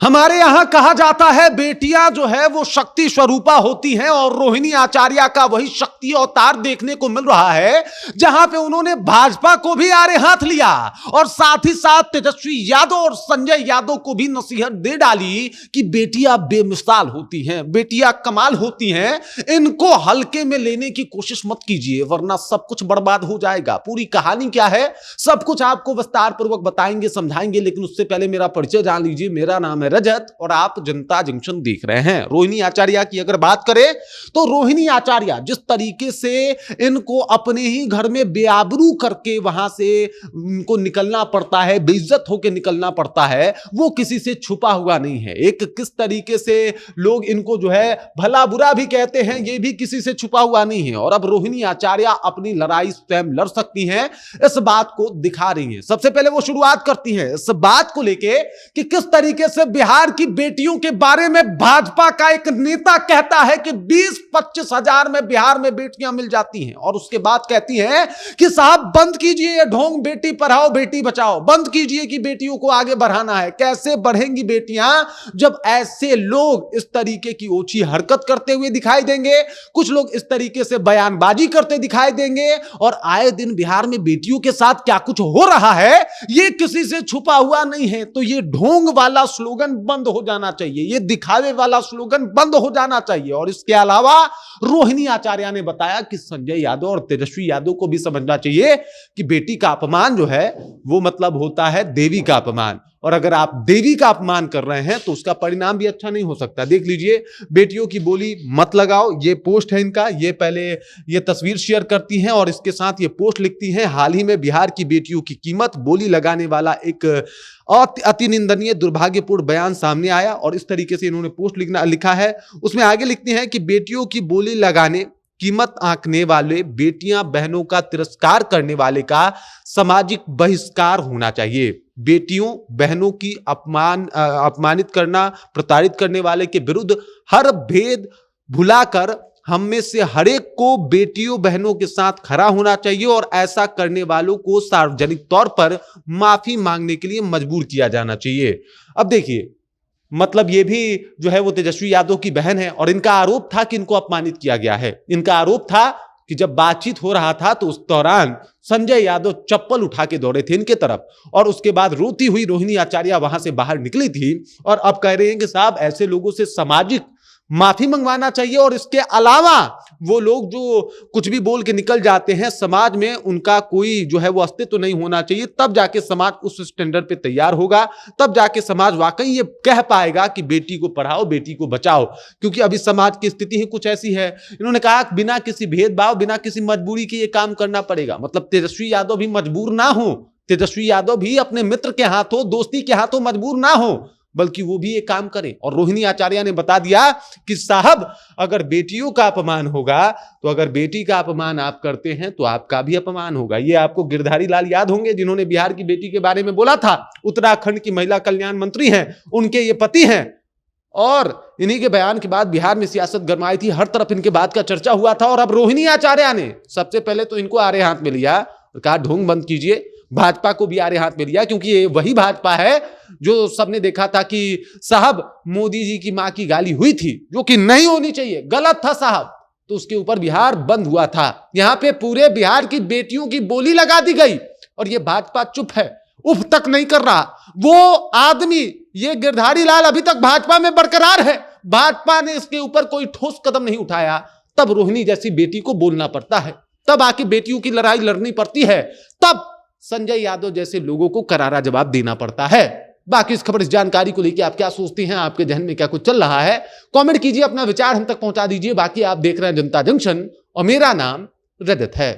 हमारे यहां कहा जाता है बेटियां जो है वो शक्ति स्वरूपा होती हैं और रोहिणी आचार्य का वही शक्ति अवतार देखने को मिल रहा है जहां पे उन्होंने भाजपा को भी आड़े हाथ लिया और साथ ही साथ तेजस्वी यादव और संजय यादव को भी नसीहत दे डाली कि बेटियां बेमिसाल होती हैं, बेटियां कमाल होती हैं, इनको हल्के में लेने की कोशिश मत कीजिए वरना सब कुछ बर्बाद हो जाएगा। पूरी कहानी क्या है सब कुछ आपको विस्तार पूर्वक बताएंगे, समझाएंगे, लेकिन उससे पहले मेरा परिचय जान लीजिए। मेरा नाम है रजत और आप जनता जंक्शन देख रहे हैं। रोहिणी आचार्य की अगर बात करें तो रोहिणी आचार्य जिस तरीके से इनको अपने ही घर में बेआबरू करके वहां से इनको निकलना पड़ता है, बेइज्जत होकर निकलना पड़ता है, वो किसी से छुपा हुआ नहीं है। एक किस तरीके से लोग इनको जो है भला बुरा भी कहते हैं, ये भी किसी से छुपा हुआ नहीं है। और अब रोहिणी आचार्य अपनी लड़ाई स्वयं लड़ सकती हैं, इस बात को दिखा रही हैं। सबसे पहले वो शुरुआत करती हैं इस बात को लेके कि किस तरीके से बिहार की बेटियों के बारे में भाजपा का एक नेता कहता है कि 20-25 हजार में बिहार में बेटियां मिल जाती हैं और उसके बाद कहती हैं कि साहब बंद कीजिए ये ढोंग, बेटी पढ़ाओ बेटी बचाओ, बंद कीजिए कि बेटियों को आगे बढ़ाना है। कैसे बढ़ेंगी बेटियां जब ऐसे लोग इस तरीके की ओछी हरकत करते हुए दिखाई देंगे, कुछ लोग इस तरीके से बयानबाजी करते दिखाई देंगे और आए दिन बिहार में बेटियों के साथ क्या कुछ हो रहा है ये किसी से छुपा हुआ नहीं है। तो ये ढोंग वाला स्लोगन बंद हो जाना चाहिए, ये दिखावे वाला स्लोगन बंद हो जाना चाहिए। और इसके अलावा रोहिणी आचार्य ने बताया कि संजय यादव और तेजस्वी यादव को भी समझना चाहिए कि बेटी का अपमान जो है वो मतलब होता है देवी का अपमान, और अगर आप देवी का अपमान कर रहे हैं तो उसका परिणाम भी अच्छा नहीं हो सकता। देख लीजिए, बेटियों की बोली मत लगाओ, ये पोस्ट है इनका। ये पहले ये तस्वीर शेयर करती हैं और इसके साथ ये पोस्ट लिखती हैं, हाल ही में बिहार की बेटियों की कीमत, बोली लगाने वाला एक अति निंदनीय दुर्भाग्यपूर्ण बयान सामने आया। और इस तरीके से इन्होंने पोस्ट लिखा है। उसमें आगे लिखती हैं कि बेटियों की बोली लगाने, कीमत आंकने वाले, बेटियां बहनों का तिरस्कार करने वाले का सामाजिक बहिष्कार होना चाहिए। बेटियों बहनों की अपमानित करना, प्रताड़ित करने वाले के विरुद्ध हर भेद भुलाकर हम में से हरेक को बेटियों बहनों के साथ खड़ा होना चाहिए और ऐसा करने वालों को सार्वजनिक तौर पर माफी मांगने के लिए मजबूर किया जाना चाहिए। अब देखिए, मतलब ये भी जो है वो तेजस्वी यादव की बहन है और इनका आरोप था कि इनको अपमानित किया गया है। इनका आरोप था कि जब बातचीत हो रहा था तो उस दौरान संजय यादव चप्पल उठा के दौड़े थे इनके तरफ और उसके बाद रोती हुई रोहिणी आचार्य वहां से बाहर निकली थी और अब कह रहे हैं कि साहब ऐसे लोगों से सामाजिक माफी मंगवाना चाहिए। और इसके अलावा वो लोग जो कुछ भी बोल के निकल जाते हैं, समाज में उनका कोई जो है वो अस्तित्व नहीं होना चाहिए। तब जाके समाज उस स्टैंडर्ड पे तैयार होगा, तब जाके समाज वाकई ये कह पाएगा कि बेटी को पढ़ाओ बेटी को बचाओ। क्योंकि अभी समाज की स्थिति ही कुछ ऐसी है। इन्होंने कहा बिना किसी भेदभाव, बिना किसी मजबूरी के ये काम करना पड़ेगा। मतलब तेजस्वी यादव भी मजबूर ना हो, तेजस्वी यादव भी अपने मित्र के हाथों, दोस्ती के हाथों मजबूर ना हो, बल्कि वो भी ये काम करें। और रोहिणी आचार्य ने बता दिया कि साहब अगर बेटियों का अपमान होगा तो अगर बेटी का अपमान आप करते हैं तो आपका भी अपमान होगा। ये आपको गिरधारी लाल याद होंगे जिन्होंने बिहार की बेटी के बारे में बोला था, उत्तराखंड की महिला कल्याण मंत्री हैं, उनके ये पति हैं। और इन्हीं के बयान के बाद बिहार में सियासत गरमाई थी, हर तरफ इनके बात का चर्चा हुआ था। और अब रोहिणी आचार्य ने सबसे पहले तो इनको आड़े हाथ में लिया और कहा ढोंग बंद कीजिए। भाजपा को भी आड़े हाथ में लिया क्योंकि ये वही भाजपा है जो सबने देखा था कि साहब मोदी जी की मां की गाली हुई थी जो कि नहीं होनी चाहिए, गलत था साहब, तो उसके ऊपर बिहार बंद हुआ था। यहां पे पूरे बिहार की बेटियों की बोली लगा दी गई और ये भाजपा चुप है, उफ तक नहीं कर रहा। वो आदमी ये गिरधारी लाल अभी तक भाजपा में बरकरार है, भाजपा ने इसके ऊपर कोई ठोस कदम नहीं उठाया। तब रोहिणी जैसी बेटी को बोलना पड़ता है, तब आके बेटियों की लड़ाई लड़नी पड़ती है, तब संजय यादव जैसे लोगों को करारा जवाब देना पड़ता है। बाकी इस खबर, इस जानकारी को लेकर आप क्या सोचते हैं, आपके जहन में क्या कुछ चल रहा है, कमेंट कीजिए, अपना विचार हम तक पहुंचा दीजिए। बाकी आप देख रहे हैं जनता जंक्शन और मेरा नाम रजत है।